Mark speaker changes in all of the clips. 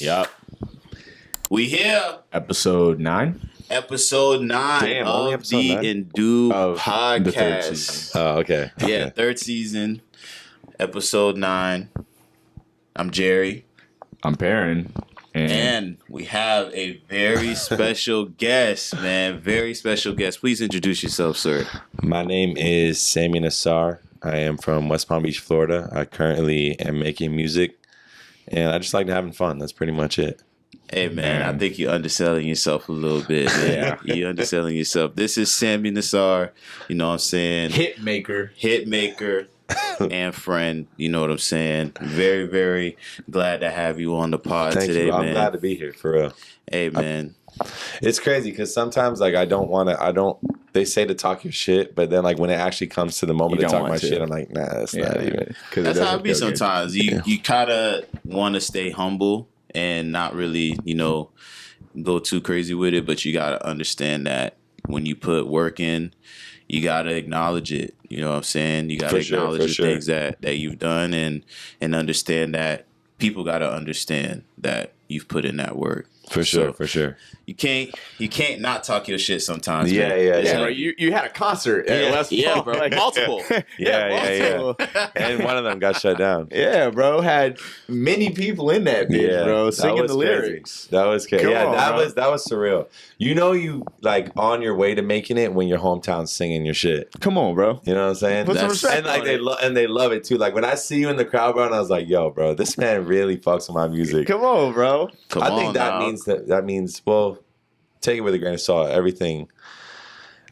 Speaker 1: Yup.
Speaker 2: We here.
Speaker 1: Episode 9.
Speaker 2: Episode 9
Speaker 3: Damn,
Speaker 2: of
Speaker 3: only episode
Speaker 2: the
Speaker 3: 9?
Speaker 2: Indub
Speaker 1: Of
Speaker 2: podcast.
Speaker 1: the third season.
Speaker 3: Oh, okay.
Speaker 2: Yeah, third season, episode 9. I'm Jerry.
Speaker 1: I'm Perrin.
Speaker 2: And we have a very special guest, man. Very special guest. Please introduce yourself, sir.
Speaker 3: My name is Sammy Nassar. I am from West Palm Beach, Florida. I currently am making music, and I just like having fun. That's pretty much it.
Speaker 2: Hey, man, I think you're underselling yourself a little bit, man. You're underselling yourself. This is Sammy Nassar, you know what I'm saying?
Speaker 1: Hit maker.
Speaker 2: And friend, you know what I'm saying? Very, very glad to have you on the pod
Speaker 3: Thank
Speaker 2: today,
Speaker 3: you.
Speaker 2: man.
Speaker 3: I'm glad to be here, for real.
Speaker 2: Hey, man.
Speaker 3: It's crazy because sometimes, like, they say to talk your shit, but then, like, when it actually comes to the moment
Speaker 1: You
Speaker 3: to
Speaker 1: don't
Speaker 3: talk my
Speaker 1: want to.
Speaker 3: shit, I'm like, nah, that's not even.
Speaker 2: That's how it be sometimes. You kind of want to stay humble and not really, go too crazy with it, but you got to understand that when you put work in, you got to acknowledge it. You know what I'm saying? You got to acknowledge the things that you've done and understand that people got to understand that you've put in that work.
Speaker 3: For sure.
Speaker 2: You can't not talk your shit sometimes.
Speaker 3: Yeah,
Speaker 2: man.
Speaker 1: Yeah, bro. You had a concert at West Palm,
Speaker 2: bro.
Speaker 1: like,
Speaker 2: Multiple.
Speaker 3: Yeah. And one of them got shut down.
Speaker 1: Yeah, bro. Had many people in that bitch, bro, singing the lyrics.
Speaker 3: That was crazy.
Speaker 1: Come
Speaker 3: Yeah,
Speaker 1: on, bro.
Speaker 3: that was surreal. You like on your way to making it when your hometown's singing your shit.
Speaker 1: Come on, bro.
Speaker 3: You know what I'm saying?
Speaker 1: Put some respect
Speaker 3: And like
Speaker 1: on
Speaker 3: they love it too. Like when I see you in the crowd, bro, and I was like, yo, bro, this man really fucks with my music.
Speaker 1: Come on, bro.
Speaker 3: I think that means well, take it with a grain of salt. Everything.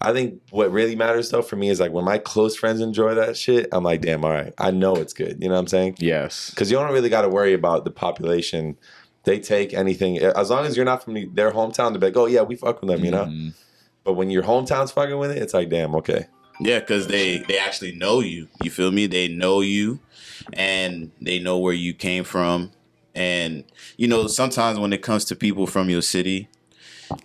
Speaker 3: I think what really matters though for me is like when my close friends enjoy that shit, I'm like, damn, all right, I know it's good. You know what I'm saying?
Speaker 1: Yes.
Speaker 3: Because you don't really got to worry about the population. They take anything as long as you're not from their hometown. They're like, oh yeah, we fuck with them, you know.
Speaker 1: Mm.
Speaker 3: But when your hometown's fucking with it, it's like, damn, okay.
Speaker 2: Yeah, because they actually know you. You feel me? They know you, and they know where you came from. And sometimes when it comes to people from your city,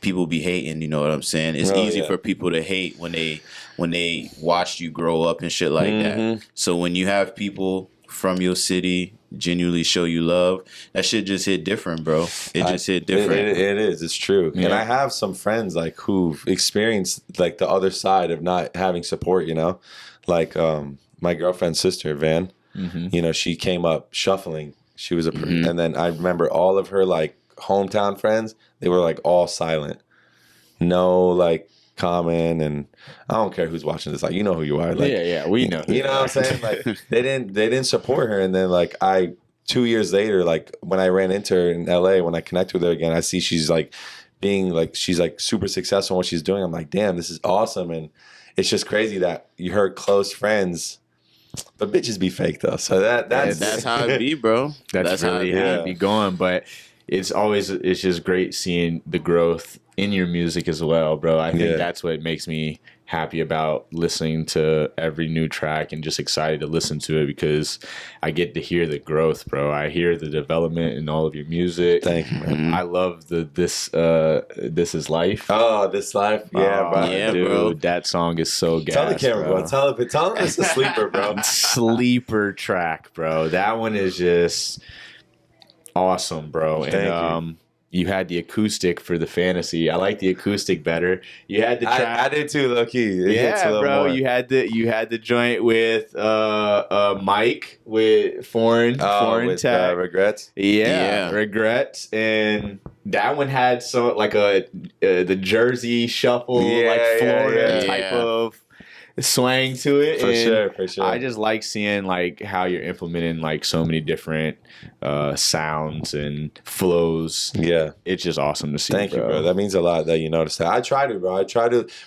Speaker 2: people be hating. You know what I'm saying? It's easy for people to hate when they watched you grow up and shit like that. So when you have people from your city genuinely show you love, that shit just hit different, bro. It just hit different.
Speaker 3: It is. It's true. Yeah. And I have some friends like who've experienced like the other side of not having support. Like my girlfriend's sister Van. Mm-hmm. She came up shuffling. She was and then I remember all of her like hometown friends. They were like all silent, no like comment, and I don't care who's watching this. Like you know who you are. Like,
Speaker 1: we know.
Speaker 3: You know what I'm saying? Like they didn't support her, and then like 2 years later, like when I ran into her in LA, when I connected with her again, I see she's like she's like super successful in what she's doing. I'm like, damn, this is awesome, and it's just crazy that her close friends. But bitches be fake though, so that's
Speaker 2: how it be, bro.
Speaker 1: That's really how it be going. But it's just great seeing the growth in your music as well, bro. I think that's what makes me happy about listening to every new track and just excited to listen to it because I get to hear the growth, bro. I hear the development in all of your music.
Speaker 3: Thank you, man.
Speaker 1: I love this is life.
Speaker 3: Oh, this life, bro.
Speaker 2: Yeah,
Speaker 1: dude,
Speaker 2: bro.
Speaker 1: That song is so gas.
Speaker 3: Tell the camera, bro. Tell them it's a sleeper, bro.
Speaker 1: Sleeper track, bro. That one is just awesome, bro.
Speaker 3: Thank you.
Speaker 1: You had the acoustic for the fantasy. I like the acoustic better. You had the track.
Speaker 3: I did too, low key.
Speaker 1: Yeah, bro.
Speaker 3: More.
Speaker 1: You had the joint with Mike with foreign
Speaker 3: with,
Speaker 1: tech.
Speaker 3: Regrets.
Speaker 1: Yeah, Regrets, and that one had the Jersey shuffle, like Florida type of swang to it.
Speaker 3: For sure.
Speaker 1: I just like seeing like how you're implementing like so many different sounds and flows.
Speaker 3: Yeah,
Speaker 1: it's just awesome to see.
Speaker 3: Thank you, bro. That means a lot that you noticed that. I try to, bro.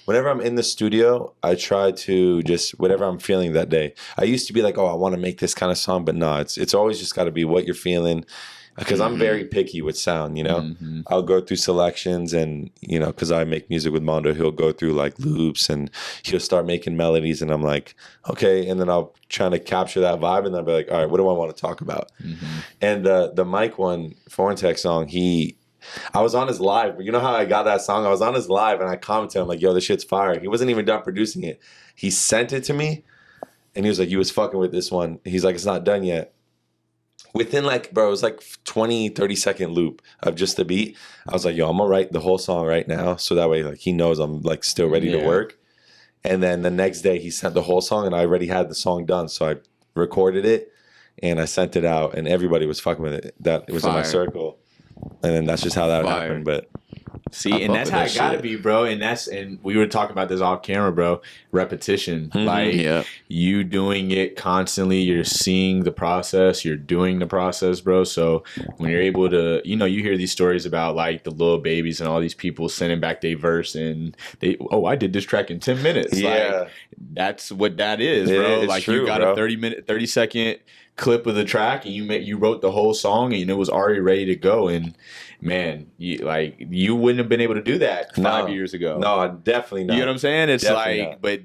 Speaker 3: Whenever I'm in the studio, I try to just whatever I'm feeling that day. I used to be like, oh, I want to make this kind of song, but no, it's always just got to be what you're feeling. Because I'm very picky with sound, I'll go through selections and, because I make music with Mondo, he'll go through like loops and he'll start making melodies and I'm like, okay. And then I'll try to capture that vibe and then I'll be like, all right, what do I want to talk about? And the Mike one, Foreign Tech song, I was on his live. You know how I got that song? I was on his live and I commented, I'm like, yo, this shit's fire. He wasn't even done producing it. He sent it to me and he was like, you was fucking with this one. He's like, it's not done yet. within like, bro, it was like 20, 30-second loop of just the beat. I was like, yo, I'm gonna write the whole song right now. So that way, like, he knows I'm like still ready to work. And then the next day he sent the whole song and I already had the song done. So I recorded it and I sent it out and everybody was fucking with it. That it was in my circle. And then that's just how that happened. But
Speaker 1: see, and that's how it gotta be, bro. And we were talking about this off camera, bro. Repetition, like you doing it constantly. You're seeing the process. You're doing the process, bro. So when you're able to, you hear these stories about like the little babies and all these people sending back their verse and I did this track in 10 minutes. Yeah, like, that's what that is, bro. Like true, you got a 30-second clip of the track and you wrote the whole song and it was already ready to go. And man, you wouldn't have been able to do that 5 years ago.
Speaker 3: No, definitely not.
Speaker 1: You know what I'm saying? It's
Speaker 3: definitely
Speaker 1: like, not. But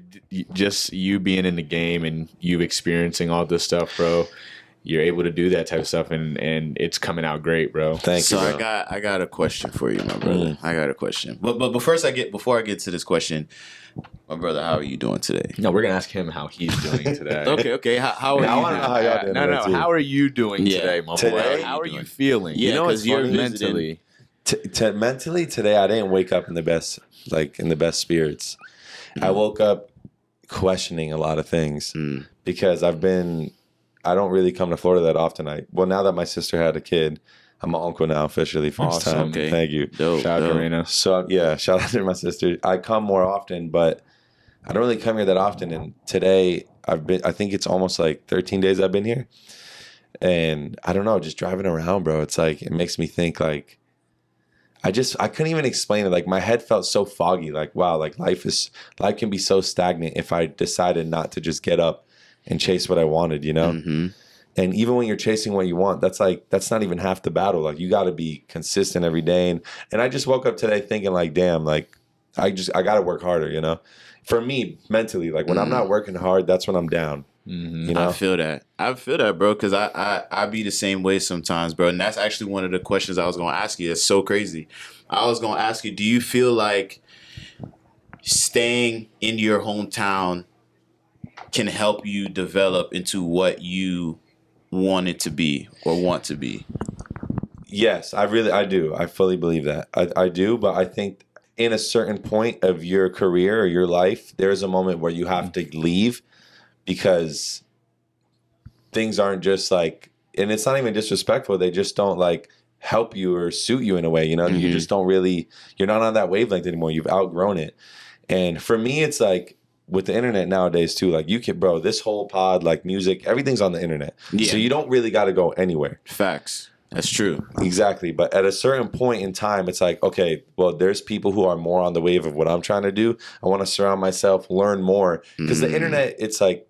Speaker 1: just you being in the game and you experiencing all this stuff, bro, you're able to do that type of stuff and it's coming out great, bro.
Speaker 3: Thank you.
Speaker 2: So I got a question for you, my brother. I got a question. But before I get to this question, my brother, how are you doing today?
Speaker 1: No, we're gonna ask him how he's doing today.
Speaker 2: Okay. How are you?
Speaker 3: I want to know how y'all doing.
Speaker 1: No. How are you doing today, my boy? How are you feeling?
Speaker 2: Yeah,
Speaker 1: because you're mentally.
Speaker 3: Mentally today, I didn't wake up in the best spirits. I woke up questioning a lot of things because I don't really come to Florida that often. Now that my sister had a kid, I'm an uncle now officially, first time.
Speaker 2: Okay.
Speaker 3: Thank you.
Speaker 1: Shout out to Rena.
Speaker 3: So yeah, shout out to my sister. I come more often, but I don't really come here that often. And today I think it's almost like 13 days I've been here. And I don't know, just driving around, bro, it's like, it makes me think like, I couldn't even explain it. Like my head felt so foggy. Like, wow, like life can be so stagnant if I decided not to just get up and chase what I wanted, Mm-hmm. And even when you're chasing what you want, that's not even half the battle. Like you got to be consistent every day. And I just woke up today thinking like, damn, like I got to work harder, For me, mentally, like when I'm not working hard, that's when I'm down.
Speaker 2: Mm-hmm. I feel that, bro, because I be the same way sometimes, bro. And that's actually one of the questions I was going to ask you. That's so crazy. I was going to ask you, do you feel like staying in your hometown can help you develop into what you want it to be or want to be?
Speaker 3: Yes, I do. I fully believe that. I do, but I think in a certain point of your career or your life, there's a moment where you have to leave because things aren't just like, and it's not even disrespectful. They just don't like help you or suit you in a way, Mm-hmm. You just don't really, you're not on that wavelength anymore. You've outgrown it. And for me, it's like, with the internet nowadays too, like you can, bro, this whole pod, like music, everything's on the internet. Yeah. So you don't really got to go anywhere.
Speaker 2: Facts. That's true.
Speaker 3: Exactly. But at a certain point in time, it's like, okay, well, there's people who are more on the wave of what I'm trying to do. I want to surround myself, learn more. Because the internet, it's like,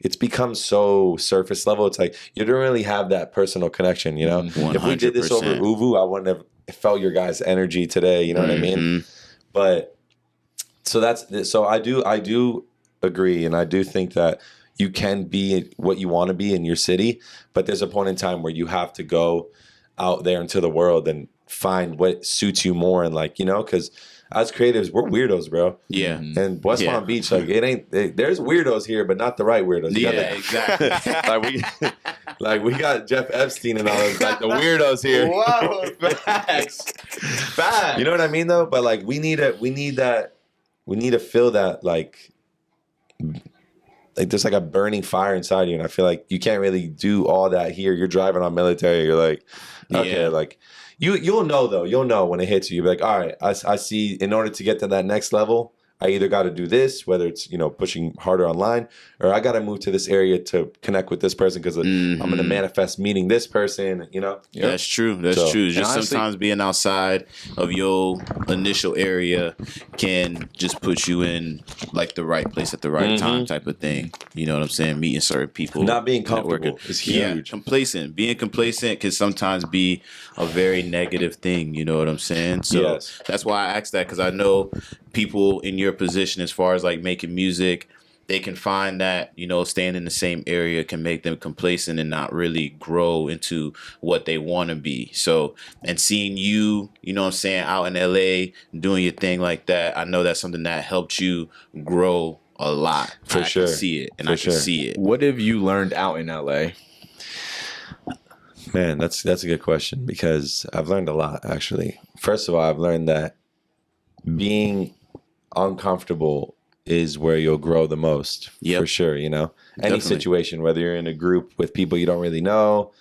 Speaker 3: it's become so surface level. It's like, you don't really have that personal connection, 100%. If we did this over Uvu, I wouldn't have felt your guys' energy today. You know what I mean? But so I do agree, and I do think that you can be what you want to be in your city, but there's a point in time where you have to go out there into the world and find what suits you more, and because as creatives, we're weirdos, bro.
Speaker 2: Yeah.
Speaker 3: And West Palm Beach, like there's weirdos here, but but not the right weirdos.
Speaker 2: Exactly.
Speaker 3: we got Jeff Epstein and all those, like the weirdos here.
Speaker 1: Whoa, facts.
Speaker 3: You know what I mean, though? But like we need to feel that like there's like a burning fire inside you, and I feel like you can't really do all that here. You're driving on military. You're like, okay, like you'll know though. You'll know when it hits you. You'll be like, all right, I see. In order to get to that next level, I either got to do this, whether it's pushing harder online, or I got to move to this area to connect with this person because I'm going to manifest meeting this person.
Speaker 2: That's true. That's true. Just honestly, sometimes being outside of your initial area can just put you in like the right place at the right time, type of thing. You know what I'm saying? Meeting certain people,
Speaker 3: not being comfortable is huge.
Speaker 2: Yeah, complacent. Being complacent can sometimes be a very negative thing. You know what I'm saying? So that's why I asked that, because I know people in your position as far as like making music, they can find that staying in the same area can make them complacent and not really grow into what they want to be. So, and seeing you know what I'm saying, out in LA doing your thing like that, I know that's something that helped you grow a lot.
Speaker 3: For sure.
Speaker 2: I can see it, and I can see it.
Speaker 1: What have you learned out in LA?
Speaker 3: Man, that's a good question because I've learned a lot actually. First of all, I've learned that being uncomfortable is where you'll grow the most, for sure. You know, any situation, whether you're in a group with people you don't really know,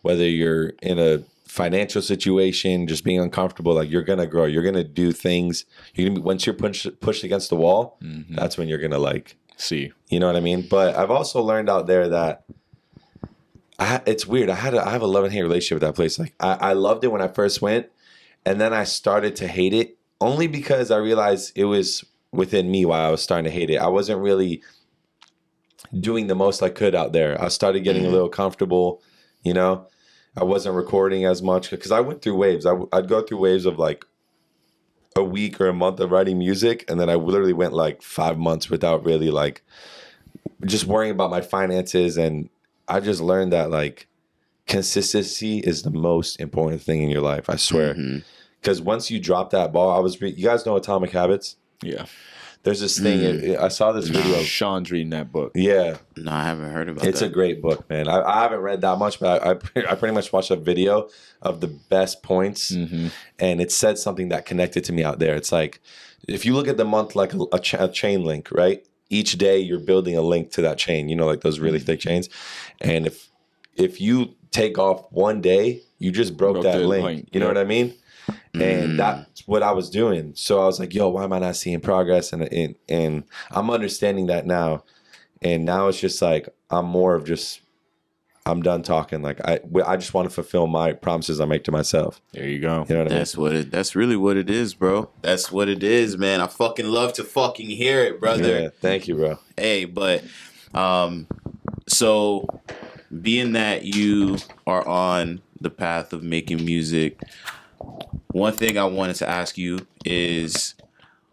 Speaker 3: whether you're in a financial situation, just being uncomfortable, like you're gonna grow. You're gonna do things. You're gonna be, once you're pushed against the wall, that's when you're gonna like
Speaker 1: see.
Speaker 3: You know what I mean? But I've also learned out there that it's weird. I have a love and hate relationship with that place. Like I loved it when I first went, and then I started to hate it only because I realized it was within me why I was starting to hate it. I wasn't really doing the most I could out there. I started getting a little comfortable, you know. I wasn't recording as much because I went through waves. I'd go through waves of like a week or a month of writing music, and then I literally went like 5 months without really like just worrying about my finances. And I just learned that like consistency is the most important thing in your life. I swear, because once you drop that ball, you guys know Atomic Habits?
Speaker 1: Yeah.
Speaker 3: There's this thing. I saw this video.
Speaker 1: Sean's reading that book.
Speaker 3: Yeah.
Speaker 2: No, I haven't heard about it.
Speaker 3: It's a great book, man. I haven't read that much, but I pretty much watched a video of the best points, and it said something that connected to me out there. It's like, if you look at the month like a chain link, right? Each day you're building a link to that chain, you know, like those really thick chains. And if you take off one day, you just broke that link. You know what I mean? And that's what I was doing. So I was like, yo, why am I not seeing progress? And I'm understanding that now. And now it's just like, I'm more of just, I'm done talking. Like I just want to fulfill my promises I make to myself.
Speaker 1: There you go.
Speaker 3: You know what I mean?
Speaker 2: That's really what it is, bro. That's what it is, man. I fucking love to fucking hear it, brother.
Speaker 3: Yeah, thank you, bro.
Speaker 2: Hey, but so being that you are on the path of making music, one thing I wanted to ask you is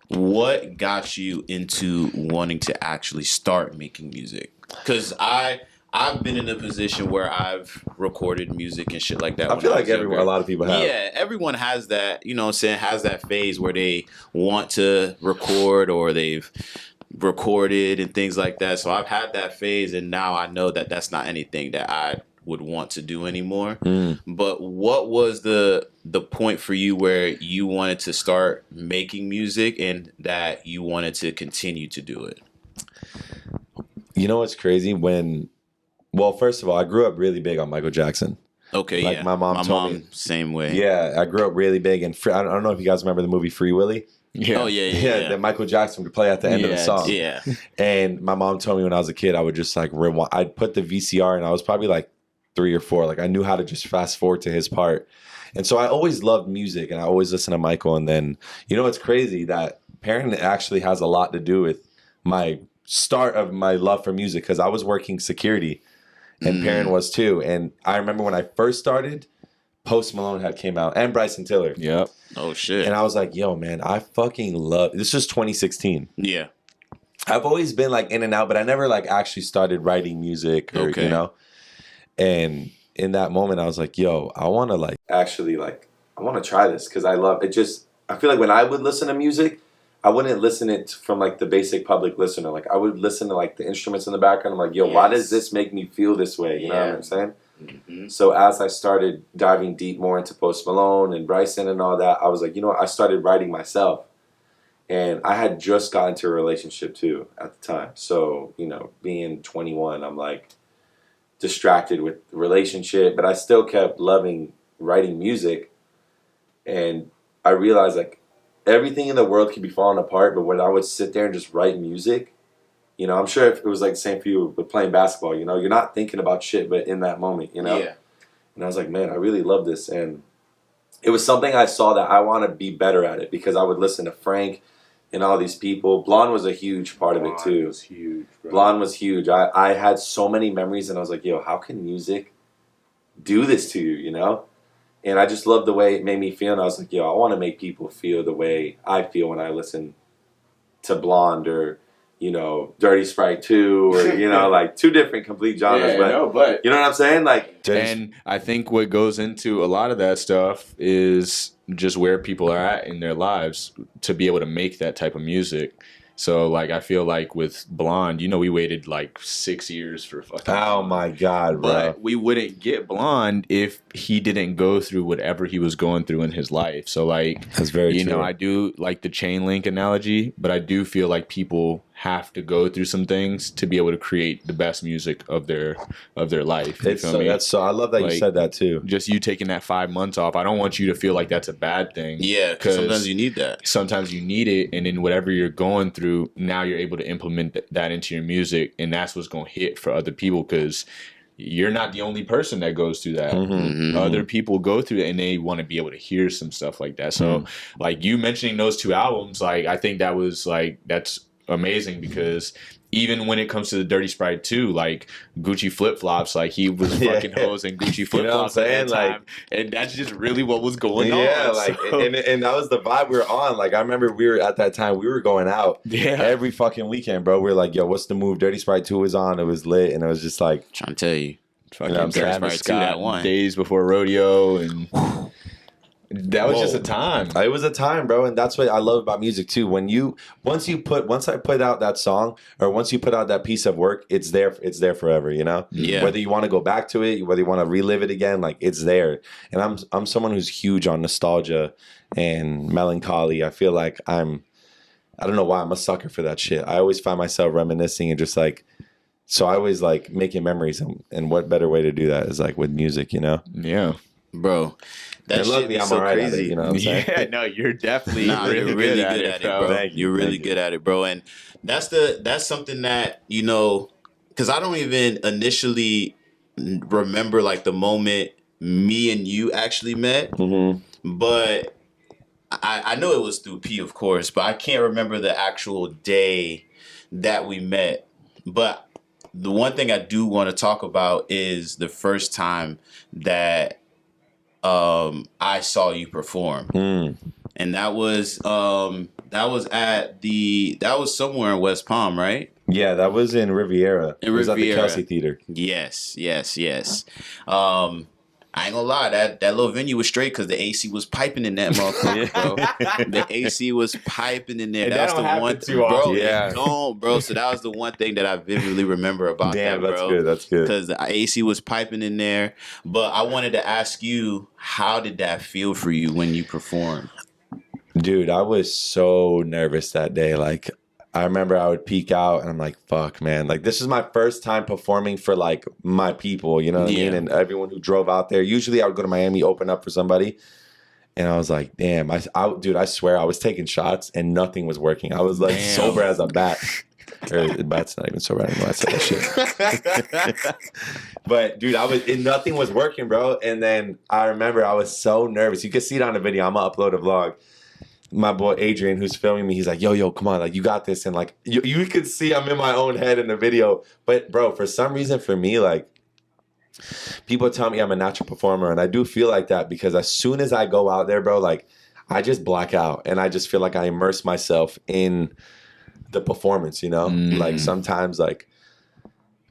Speaker 2: what got you into wanting to actually start making music? Because I've been in a position where I've recorded music and shit like that.
Speaker 3: I feel like a lot of people have.
Speaker 2: Yeah, everyone has that, you know what I'm saying, has that phase where they want to record or they've recorded and things like that. So I've had that phase, and now I know that that's not anything that I would want to do anymore. But what was the point for you where you wanted to start making music and that you wanted to continue to do it?
Speaker 3: You know what's crazy? Well, first of all, I grew up really big on Michael Jackson.
Speaker 2: Okay,
Speaker 3: like
Speaker 2: yeah.
Speaker 3: My mom
Speaker 2: same way.
Speaker 3: Yeah, I grew up really big. And I don't know if you guys remember the movie Free Willy.
Speaker 2: Yeah. Oh, yeah.
Speaker 3: That Michael Jackson would play at the end of the song.
Speaker 2: Yeah.
Speaker 3: And my mom told me when I was a kid, I would just like rewind. I'd put the VCR, and I was probably like 3 or 4. Like I knew how to just fast forward to his part. And so I always loved music, and I always listened to Michael. And then, you know, it's crazy that Perrin actually has a lot to do with my start of my love for music, because I was working security, and Perrin was too. And I remember when I first started, Post Malone had came out, and Bryson Tiller.
Speaker 1: Yep.
Speaker 2: Oh shit.
Speaker 3: And I was like, yo, man, I fucking love this. Was 2016.
Speaker 2: Yeah.
Speaker 3: I've always been like in and out, but I never like actually started writing music or, you know. And in that moment, I was like, yo, I want to like actually like, I want to try this, because I love it. I feel like when I would listen to music, I wouldn't listen it from like the basic public listener. Like I would listen to like the instruments in the background. I'm like, yo, why does this make me feel this way? You know what I'm saying? So as I started diving deep more into Post Malone and Bryson and all that, I was like, you know what? I started writing myself. And I had just got into a relationship too at the time. So, you know, being 21, I'm like distracted with the relationship, but I still kept loving writing music. And I realized like everything in the world could be falling apart, but when I would sit there and just write music, you know, I'm sure if it was like the same for you with playing basketball, you know, you're not thinking about shit, but in that moment, you know?
Speaker 2: Yeah.
Speaker 3: And I was like, man, I really love this. And it was something I saw that I want to be better at it, because I would listen to Frank and all these people. Blonde was a huge part of it too.
Speaker 1: Blonde was huge, bro.
Speaker 3: Blonde was huge. I had so many memories, and I was like, yo, how can music do this to you, you know? And I just loved the way it made me feel. And I was like, yo, I want to make people feel the way I feel when I listen to Blonde or, you know, Dirty Sprite 2 or, you know, like two different complete genres. But you know what I'm saying? Like,
Speaker 1: and I think what goes into a lot of that stuff is just where people are at in their lives to be able to make that type of music. So like I feel like with Blonde, you know, we waited like 6 years for fucking
Speaker 3: Oh
Speaker 1: Blonde.
Speaker 3: my God, bro.
Speaker 1: But we wouldn't get Blonde if he didn't go through whatever he was going through in his life. So like,
Speaker 3: That's very
Speaker 1: you
Speaker 3: true.
Speaker 1: know, I do like the chain link analogy, but I do feel like people have to go through some things to be able to create the best music of their life. You feel me?
Speaker 3: That's so. I love that
Speaker 1: Like,
Speaker 3: you said that too.
Speaker 1: Just you taking that 5 months off. I don't want you to feel like that's a bad thing.
Speaker 2: Yeah, because sometimes you need that.
Speaker 1: Sometimes you need it, and then whatever you're going through, now you're able to implement that into your music, and that's what's going to hit for other people because you're not the only person that goes through that.
Speaker 2: Mm-hmm.
Speaker 1: Other people go through it, and they want to be able to hear some stuff like that. So, like you mentioning those 2 albums, like I think that was like that's amazing because even when it comes to the Dirty Sprite 2, like Gucci flip flops, like he was fucking hosing Gucci flip flops at that time, and that's just really what was going on.
Speaker 3: Yeah, like and that was the vibe we were on. Like I remember we were at that time we were going out every fucking weekend, bro. We were like, yo, what's the move? Dirty Sprite 2 was on. It was lit, and it was just like
Speaker 2: trying to tell you,
Speaker 1: fucking
Speaker 2: Dirty Sprite 2 that one
Speaker 1: days before rodeo and. That was just a time.
Speaker 3: It was a time, bro, and that's what I love about music too. Once I put out that song, or once you put out that piece of work, it's there forever. You know, Whether you want to go back to it, whether you want to relive it again, like it's there. And I'm someone who's huge on nostalgia and melancholy. I feel like I don't know why I'm a sucker for that shit. I always find myself reminiscing and just like. So I always like making memories, and what better way to do that is like with music, you know?
Speaker 1: Yeah,
Speaker 2: bro. That
Speaker 3: luckily I'm
Speaker 2: so
Speaker 3: all right
Speaker 2: crazy.
Speaker 3: at it, you know what I'm saying?
Speaker 1: Yeah, no, you're definitely
Speaker 2: you're really good at it, bro.
Speaker 3: Thank you.
Speaker 2: You're really good at it, bro. And that's something that, you know, because I don't even initially remember like the moment me and you actually met, but I know it was through P, of course, but I can't remember the actual day that we met. But the one thing I do want to talk about is the first time that I saw you perform, and that was somewhere in West Palm, right?
Speaker 3: Yeah, that was in Riviera.
Speaker 2: It
Speaker 3: was
Speaker 2: Riviera.
Speaker 3: at the Kelsey Theater.
Speaker 2: Yes. I ain't gonna lie, that little venue was straight because the AC was piping in that motherfucker, bro. The AC was piping in there.
Speaker 1: And
Speaker 2: That's
Speaker 1: that
Speaker 2: the one
Speaker 1: too
Speaker 2: bro.
Speaker 1: often.
Speaker 2: Yeah, don't, bro. So that was the one thing that I vividly remember about that, bro.
Speaker 3: That's good.
Speaker 2: Because the AC was piping in there. But I wanted to ask you, how did that feel for you when you performed?
Speaker 3: Dude, I was so nervous that day. Like, I remember I would peek out and I'm like, fuck, man. Like, this is my first time performing for, like, my people, you know what I mean? And everyone who drove out there. Usually I would go to Miami, open up for somebody. And I was like, damn. Dude, I swear I was taking shots and nothing was working. I was, like, sober as a bat. Or the bat's not even sober anymore. I said that shit. But, dude, nothing was working, bro. And then I remember I was so nervous. You can see it on the video. I'm going to upload a vlog. My boy Adrian, who's filming me, he's like, yo, come on, like, you got this. And like, you could see I'm in my own head in the video. But bro, for some reason, for me, like, people tell me I'm a natural performer, and I do feel like that because as soon as I go out there, bro, like, I just black out and I just feel like I immerse myself in the performance, you know? Like, sometimes, like,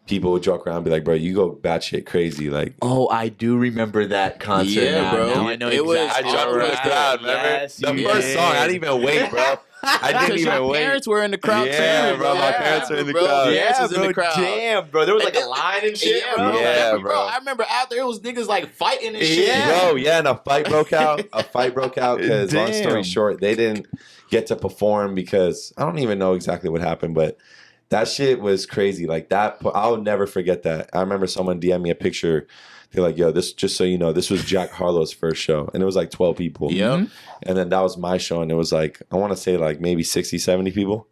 Speaker 3: people would joke around and be like, bro, you go batshit crazy. Like,
Speaker 1: oh, I do remember that concert.
Speaker 2: Yeah, bro.
Speaker 1: Now I know
Speaker 2: It was-
Speaker 1: exactly.
Speaker 3: I jumped in the crowd, remember?
Speaker 1: Yes,
Speaker 3: The
Speaker 1: you
Speaker 3: first
Speaker 1: did.
Speaker 3: song, I didn't even wait, bro. I didn't
Speaker 2: Because
Speaker 3: even
Speaker 2: your
Speaker 3: wait.
Speaker 2: parents were in the crowd
Speaker 3: Yeah,
Speaker 2: too,
Speaker 3: bro, my parents were in the
Speaker 2: Bro,
Speaker 3: crowd.
Speaker 2: parents
Speaker 1: Yeah,
Speaker 2: was in
Speaker 1: bro,
Speaker 2: the crowd.
Speaker 1: damn, bro. There was like a line and shit,
Speaker 2: Yeah,
Speaker 1: bro.
Speaker 2: bro.
Speaker 3: Yeah,
Speaker 2: bro.
Speaker 3: bro.
Speaker 2: I remember out there, it was niggas like fighting and shit.
Speaker 3: Bro, yeah, and a fight broke out. Because, long story
Speaker 1: Damn.
Speaker 3: short, they didn't get to perform because I don't even know exactly what happened, but that shit was crazy. Like, that, I'll never forget that. I remember someone DM me a picture. They're like, yo, this, just so you know, this was Jack Harlow's first show. And it was like 12 people.
Speaker 2: Yep.
Speaker 3: And then that was my show. And it was like, I want to say like maybe 60, 70 people.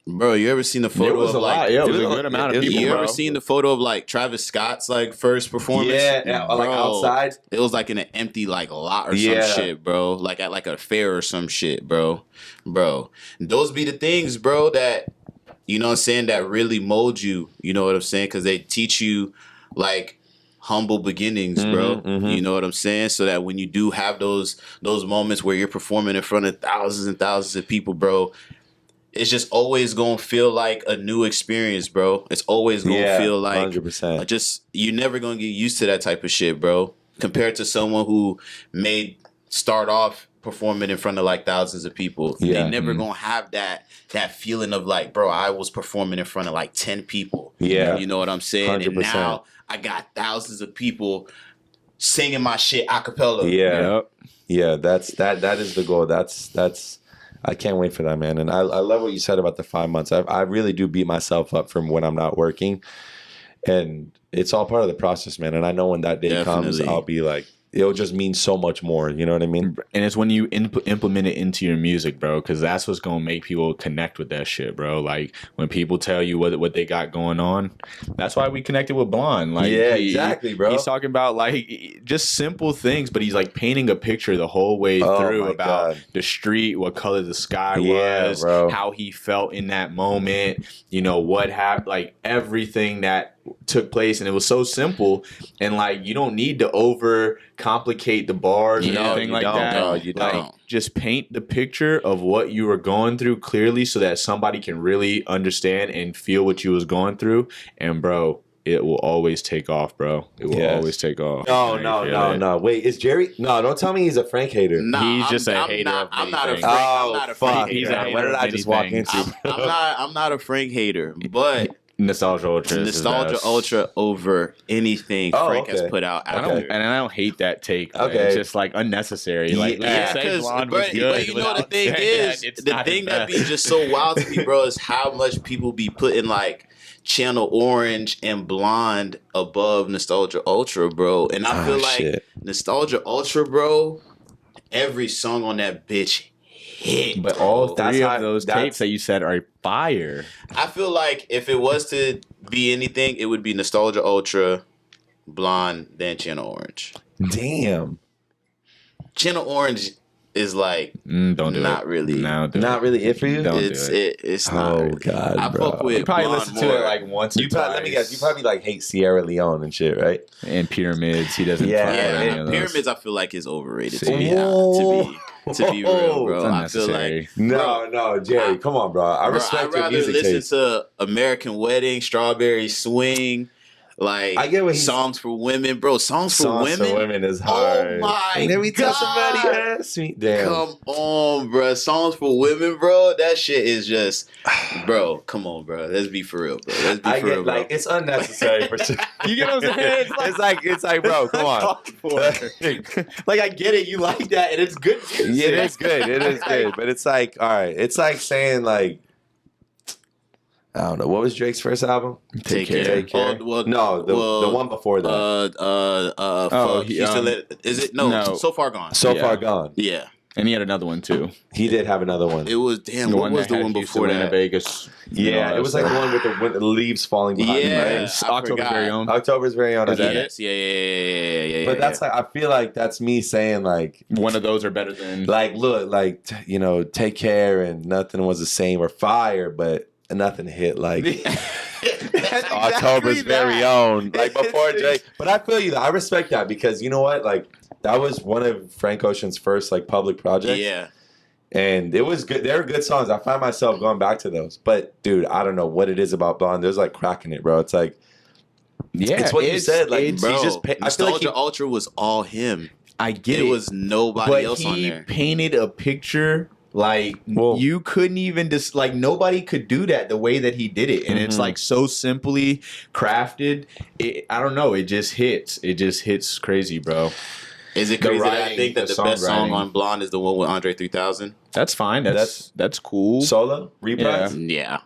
Speaker 2: Bro, you ever seen the photo
Speaker 1: It was
Speaker 2: of
Speaker 1: a
Speaker 2: like...
Speaker 1: lot. Yeah, it was
Speaker 3: Dude,
Speaker 1: a good amount
Speaker 3: it
Speaker 1: of
Speaker 3: was-
Speaker 1: people,
Speaker 2: You
Speaker 1: bro.
Speaker 2: ever seen the photo of like Travis Scott's like first performance?
Speaker 3: Yeah, like
Speaker 2: Bro,
Speaker 3: outside.
Speaker 2: It was like in an empty like lot or
Speaker 3: Yeah.
Speaker 2: some shit, bro. Like at like a fair or some shit, bro. Bro, those be the things, bro, that, you know what I'm saying, that really mold you. You know what I'm saying? Because they teach you like humble beginnings, bro. You know what I'm saying? So that when you do have those moments where you're performing in front of thousands and thousands of people, bro, it's just always gonna feel like a new experience, bro. It's always gonna feel like
Speaker 3: 100%.
Speaker 2: just, you're never gonna get used to that type of shit, bro. Compared to someone who may start off performing in front of like thousands of people. They never gonna have that feeling of like, bro, I was performing in front of like 10 people.
Speaker 3: Yeah.
Speaker 2: You know what I'm saying?
Speaker 3: 100%.
Speaker 2: And now I got thousands of people singing my shit a cappella.
Speaker 3: Yeah. Yeah, that is the goal. That's I can't wait for that, man. And I love what you said about the 5 months. I really do beat myself up from when I'm not working. And it's all part of the process, man. And I know when that day comes, I'll be like, it'll just mean so much more. You know what I mean?
Speaker 1: And it's when you implement it into your music, bro, because that's what's going to make people connect with that shit, bro. Like, when people tell you what they got going on, that's why we connected with Blonde. Like,
Speaker 3: yeah, exactly, bro.
Speaker 1: He's talking about, like, just simple things, but he's, like, painting a picture the whole way through about the street, what color the sky was,
Speaker 3: bro.
Speaker 1: how he felt in that moment, you know, what happened, like, everything that took place. And it was so simple. And, like, you don't need to over complicate the bars or anything like that.
Speaker 3: No, you don't.
Speaker 1: Like, just paint the picture of what you were going through clearly so that somebody can really understand and feel what you was going through. And bro, it will always take off, bro. It will always take off.
Speaker 3: No. Wait, is Jerry? No, don't tell me he's a Frank hater.
Speaker 1: Nah, he's just a hater.
Speaker 2: I'm not a Frank.
Speaker 3: Oh,
Speaker 2: I'm not a
Speaker 3: fuck.
Speaker 2: Frank
Speaker 1: He's
Speaker 2: hater.
Speaker 1: a hater.
Speaker 3: What did I just walk into?
Speaker 2: I'm not a Frank hater, but
Speaker 1: Nostalgia
Speaker 2: Ultra over anything Frank has put out.
Speaker 1: I don't hate that take.
Speaker 3: Okay.
Speaker 1: It's just like unnecessary. Like,
Speaker 2: because but you know the thing is, the thing that be just so wild to me, bro, is how much people be putting like Channel Orange and Blonde above Nostalgia Ultra, bro. And I feel like Nostalgia Ultra, bro, every song on that bitch hit.
Speaker 1: But all three of those tapes that you said are fire.
Speaker 2: I feel like if it was to be anything, it would be Nostalgia Ultra, Blonde, then Channel Orange.
Speaker 3: Damn.
Speaker 2: Channel Orange is like
Speaker 1: don't do
Speaker 2: not
Speaker 1: it.
Speaker 2: really.
Speaker 1: No,
Speaker 3: not really it for you.
Speaker 1: Don't
Speaker 2: it's
Speaker 1: do it.
Speaker 2: It's not.
Speaker 3: Oh
Speaker 2: really.
Speaker 3: God,
Speaker 2: I
Speaker 3: bro.
Speaker 2: fuck with
Speaker 1: You probably
Speaker 2: Blonde
Speaker 1: listen
Speaker 2: more.
Speaker 1: to it like once or twice.
Speaker 3: Let me guess. You probably like hate Sierra Leone and shit, right?
Speaker 1: And Pyramids. He doesn't.
Speaker 2: Yeah, Pyramids. I feel like is overrated. To be real, bro. I feel like
Speaker 3: no, Jerry, come on, bro. I respect your music taste.
Speaker 2: I'd rather listen to American Wedding, Strawberry Swing. Like,
Speaker 3: I get what
Speaker 2: Songs for Women, bro. Songs for Women
Speaker 3: is hard.
Speaker 2: Oh my
Speaker 3: and every time
Speaker 2: God.
Speaker 3: somebody asks me, damn.
Speaker 2: Come on, bro. Songs for Women, bro. That shit is just, bro. Come on, bro. Let's be for real, bro. Let's be for real, bro.
Speaker 3: Like, it's unnecessary for sure.
Speaker 1: You get what I'm saying?
Speaker 3: It's like, bro, come on.
Speaker 1: Like, I get it. You like that, and it's good.
Speaker 3: Yeah, it is good. It is good. But it's like, all right. It's like saying, like, I don't know. What was Drake's first album?
Speaker 2: Take Care.
Speaker 3: No, the one before that.
Speaker 2: Is it? No, So Far Gone.
Speaker 3: So Far Gone.
Speaker 2: Yeah.
Speaker 1: And he had another one too.
Speaker 3: He did have another one.
Speaker 2: It was what was the one before that?
Speaker 1: Vegas.
Speaker 3: Yeah, it was like the one with the leaves falling behind.
Speaker 2: Yeah,
Speaker 3: right?
Speaker 1: October's Very Own.
Speaker 3: October's Very Own.
Speaker 2: Is that it? Yeah.
Speaker 3: But that's like, I feel like that's me saying like
Speaker 1: one of those are better than
Speaker 3: like look like Take Care and Nothing Was the Same or Fire, but nothing hit like October's Very Own, like before Drake. But I feel you though. I respect that because you know what, like that was one of Frank Ocean's first like public projects.
Speaker 2: Yeah.
Speaker 3: And it was good. They were good songs. I find myself going back to those. But dude, I don't know what it is about Blonde. There's like cracking it, bro. It's like, it's what you said. Like,
Speaker 2: bro,
Speaker 3: he's just. I feel like
Speaker 2: Ultra was all him.
Speaker 1: I get
Speaker 2: it.
Speaker 1: It
Speaker 2: was nobody else on there.
Speaker 1: He painted a picture. Like, you couldn't even just like nobody could do that the way that he did it, and it's like so simply crafted. I don't know. It just hits. It just hits crazy, bro.
Speaker 2: Is it crazy that I think that the best song on Blonde is the one with Andre 3000?
Speaker 1: That's fine. That's cool.
Speaker 3: Solo reprise.
Speaker 2: Yeah.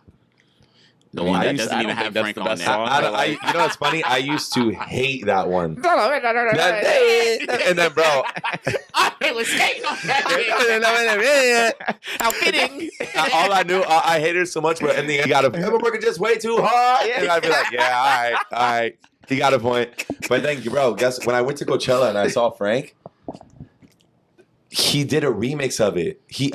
Speaker 2: The one that doesn't even have Frank on there.
Speaker 3: You know what's funny? I used to hate that one. And then, bro,
Speaker 2: I was hating on that.
Speaker 3: How fitting. All I knew, I hated it so much, but in the end, he got a working just way too hard. And I'd be like, yeah, all right. He got a point. But thank you, bro. Guess when I went to Coachella and I saw Frank, he did a remix of it. He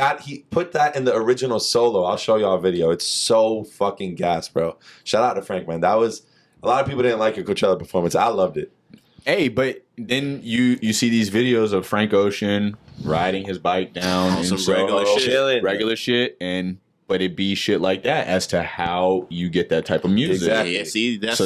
Speaker 3: put that in the original Solo. I'll show y'all a video. It's so fucking gas, bro. Shout out to Frank, man. That was a lot of people didn't like your Coachella performance. I loved it.
Speaker 1: Hey, but then you see these videos of Frank Ocean riding his bike down and
Speaker 2: some
Speaker 1: regular shit, but it be shit like that as to how you get that type of music.
Speaker 2: Exactly. Yeah, see, that's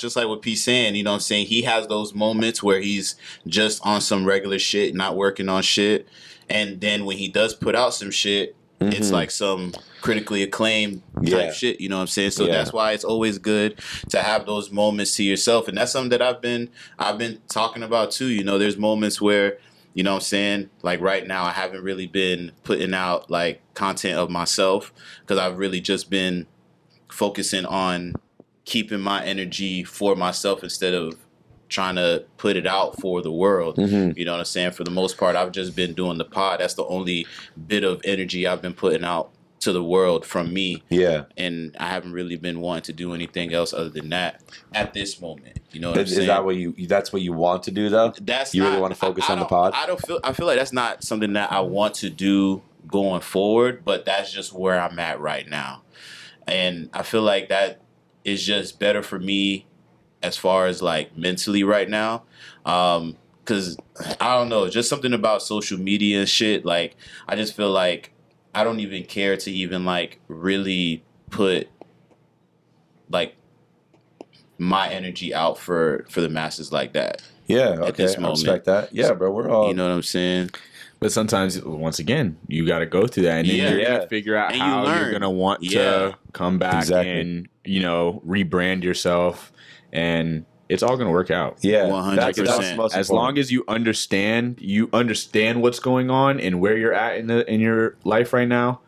Speaker 2: just like what P's saying. You know what I'm saying? He has those moments where he's just on some regular shit, not working on shit. And then when he does put out some shit, it's like some critically acclaimed type shit, you know what I'm saying? So that's why it's always good to have those moments to yourself. And that's something that I've been talking about too. You know, there's moments where, you know what I'm saying, like right now I haven't really been putting out like content of myself because I've really just been focusing on keeping my energy for myself instead of trying to put it out for the world. You know what I'm saying? For the most part, I've just been doing the pod. That's the only bit of energy I've been putting out to the world from me. Yeah. And I haven't really been wanting to do anything else other than that at this moment. You know what I'm saying?
Speaker 3: Is that what that's what you want to do though? You really want to focus on the pod?
Speaker 2: I feel like that's not something that I want to do going forward, but that's just where I'm at right now. And I feel like that is just better for me as far as like mentally right now. Cause I don't know, just something about social media and shit. Like, I just feel like I don't even care to even like really put like my energy out for the masses like that.
Speaker 3: Yeah. Okay. I respect that. Yeah, bro. We're all,
Speaker 2: you know what I'm saying?
Speaker 1: But sometimes, once again, you got to go through that, and then you're gonna figure out how you're gonna want to come back and, you know, rebrand yourself, and it's all gonna work out.
Speaker 3: Yeah,
Speaker 2: 100%.
Speaker 1: As long as you understand what's going on and where you're at in your life right now,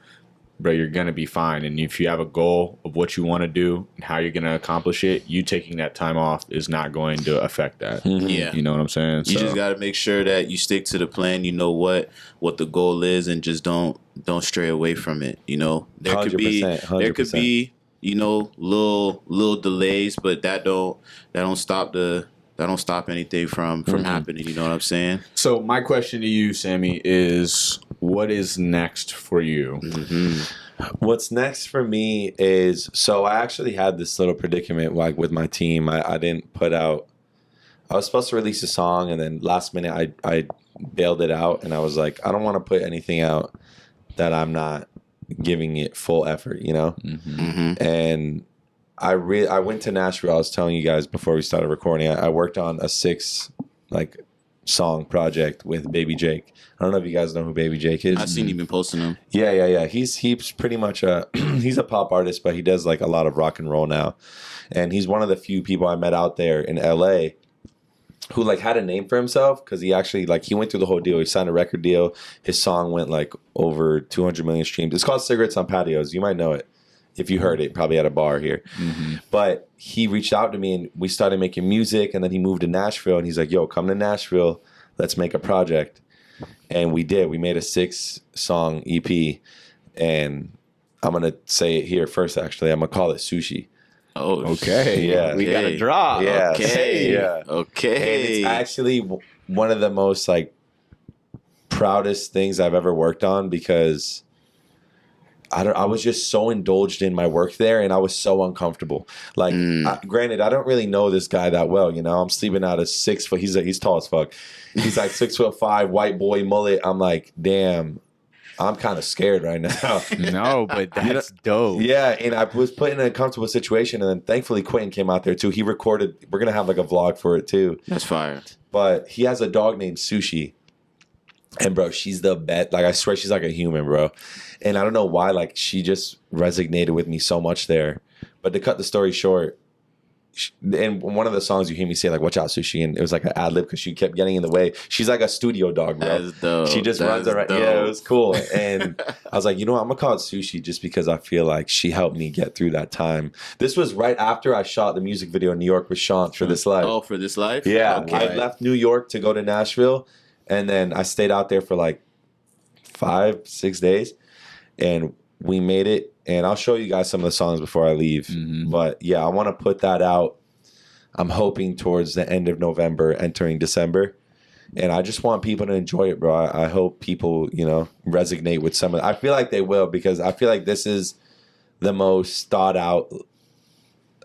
Speaker 1: bro, you're gonna be fine. And if you have a goal of what you want to do and how you're gonna accomplish it, you taking that time off is not going to affect that.
Speaker 2: Yeah,
Speaker 1: you know what I'm saying.
Speaker 2: You just gotta make sure that you stick to the plan. You know what the goal is, and just don't stray away from it. You know, there could be you know little delays, but that don't stop anything from happening. You know what I'm saying?
Speaker 1: So my question to you, Sammy, is what is next for you?
Speaker 3: What's next for me is, so I actually had this little predicament like with my team. I didn't put out, I was supposed to release a song, and then last minute I bailed it out, and I was like, I don't want to put anything out that I'm not giving it full effort, you know? And I went to Nashville. I was telling you guys before we started recording, I worked on a 6 song project with Baby Jake. I don't know if you guys know who Baby Jake is.
Speaker 2: I've seen you been posting him.
Speaker 3: Yeah. He's pretty much he's a pop artist, but he does like a lot of rock and roll now. And he's one of the few people I met out there in LA who like had a name for himself, because he actually like he went through the whole deal. He signed a record deal. His song went like over 200 million streams. It's called Cigarettes on Patios. You might know it if you heard it, probably at a bar here. But he reached out to me and we started making music, and then he moved to Nashville, and he's like, yo, come to Nashville, let's make a project. And we did. We made a 6-song EP, and I'm going to say it here first, actually. I'm going to call it Sushi.
Speaker 2: Oh,
Speaker 1: okay.
Speaker 3: Yeah.
Speaker 1: We got a drop.
Speaker 3: Yeah.
Speaker 2: Okay.
Speaker 3: Yeah.
Speaker 2: Okay.
Speaker 3: And it's actually one of the most like proudest things I've ever worked on, because I was just so indulged in my work there, and I was so uncomfortable. Like, granted, I don't really know this guy that well. You know, I'm sleeping out of 6 foot. He's tall as fuck. He's like 6'5", white boy, mullet. I'm like, damn, I'm kind of scared right now.
Speaker 1: No, but that's dope.
Speaker 3: Yeah, and I was put in a comfortable situation, and then thankfully Quentin came out there too. He recorded. We're gonna have like a vlog for it too.
Speaker 2: That's fire.
Speaker 3: But he has a dog named Sushi. And bro, she's the best. Like, I swear she's like a human, bro. And I don't know why, like, she just resonated with me so much there. But to cut the story short, in one of the songs you hear me say, like, watch out, Sushi. And it was like an ad lib because she kept getting in the way. She's like a studio dog, bro.
Speaker 2: That's dope.
Speaker 3: She just runs around. Dope. Yeah, it was cool. And I was like, you know what? I'm going to call it Sushi just because I feel like she helped me get through that time. This was right after I shot the music video in New York with Sean for This Life.
Speaker 2: Oh, for This Life?
Speaker 3: Yeah.
Speaker 2: Okay.
Speaker 3: I left New York to go to Nashville. And then I stayed out there for like 5-6 days, and we made it. And I'll show you guys some of the songs before I leave. But yeah, I want to put that out. I'm hoping towards the end of November, entering December. And I just want people to enjoy it, bro. I hope people, you know, resonate with some of it. I feel like they will, because I feel like this is the most thought out.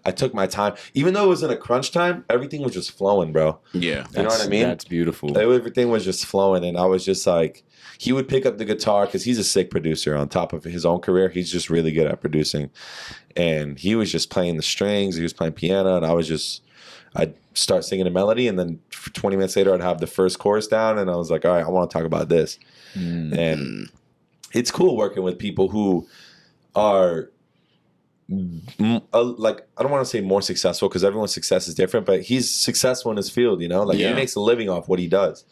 Speaker 3: I took my time. Even though it was in a crunch time, everything was just flowing, bro.
Speaker 2: Yeah.
Speaker 3: You know what I mean?
Speaker 1: That's beautiful.
Speaker 3: Everything was just flowing, and I was just like, he would pick up the guitar because he's a sick producer. On top of his own career, he's just really good at producing. And he was just playing the strings. He was playing piano, and I'd start singing a melody, and then 20 minutes later, I'd have the first chorus down, and I was like, all right, I want to talk about this. And it's cool working with people who are like, I don't want to say more successful because everyone's success is different, but he's successful in his field, you know, like he makes a living off what he does.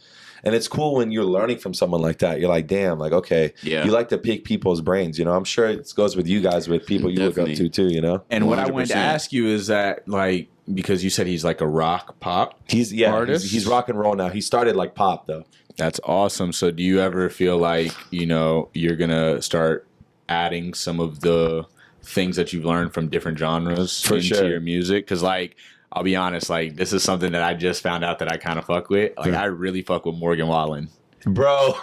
Speaker 3: And it's cool when you're learning from someone like that. You're like, damn, like, okay, you like to pick people's brains, you know. I'm sure it goes with you guys, with people you look up to too, you know.
Speaker 1: And what 100%. I wanted to ask you is that, like, because you said he's like a rock pop artist.
Speaker 3: He's rock and roll now. He started like pop though.
Speaker 1: That's awesome. So do you ever feel like, you know, you're gonna start adding some of the things that you've learned from different genres into your music? Because, like, I'll be honest, like, this is something that I just found out that I kind of fuck with. Like, I really fuck with Morgan Wallen.
Speaker 3: Bro,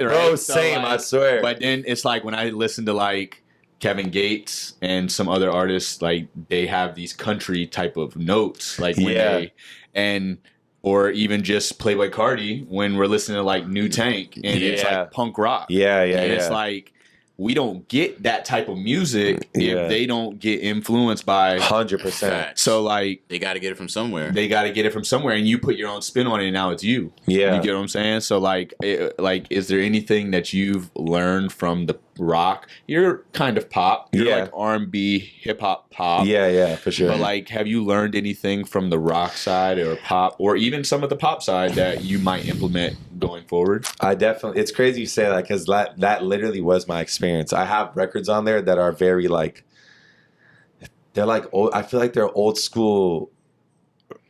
Speaker 1: right?
Speaker 3: Same,
Speaker 1: like,
Speaker 3: I swear.
Speaker 1: But then it's like when I listen to, like, Kevin Gates and some other artists, like, they have these country type of notes. Like, when or even just Playboy Cardi when we're listening to, like, New Tank and it's, like, punk rock. And it's like, we don't get that type of music if they don't get influenced by
Speaker 3: 100%.
Speaker 1: So, like,
Speaker 2: they got to get it from somewhere.
Speaker 1: And you put your own spin on it, and now it's you.
Speaker 3: Yeah,
Speaker 1: you get what I'm saying. So, like, is there anything that you've learned from the rock? You're kind of pop. You're like R&B, hip hop pop.
Speaker 3: Yeah, for sure.
Speaker 1: But, like, have you learned anything from the rock side or pop, or even some of the pop side that you might implement going forward?
Speaker 3: I definitely. It's crazy you say that because that literally was my experience. I have records on there that are very like, they're like old, I feel like they're old school,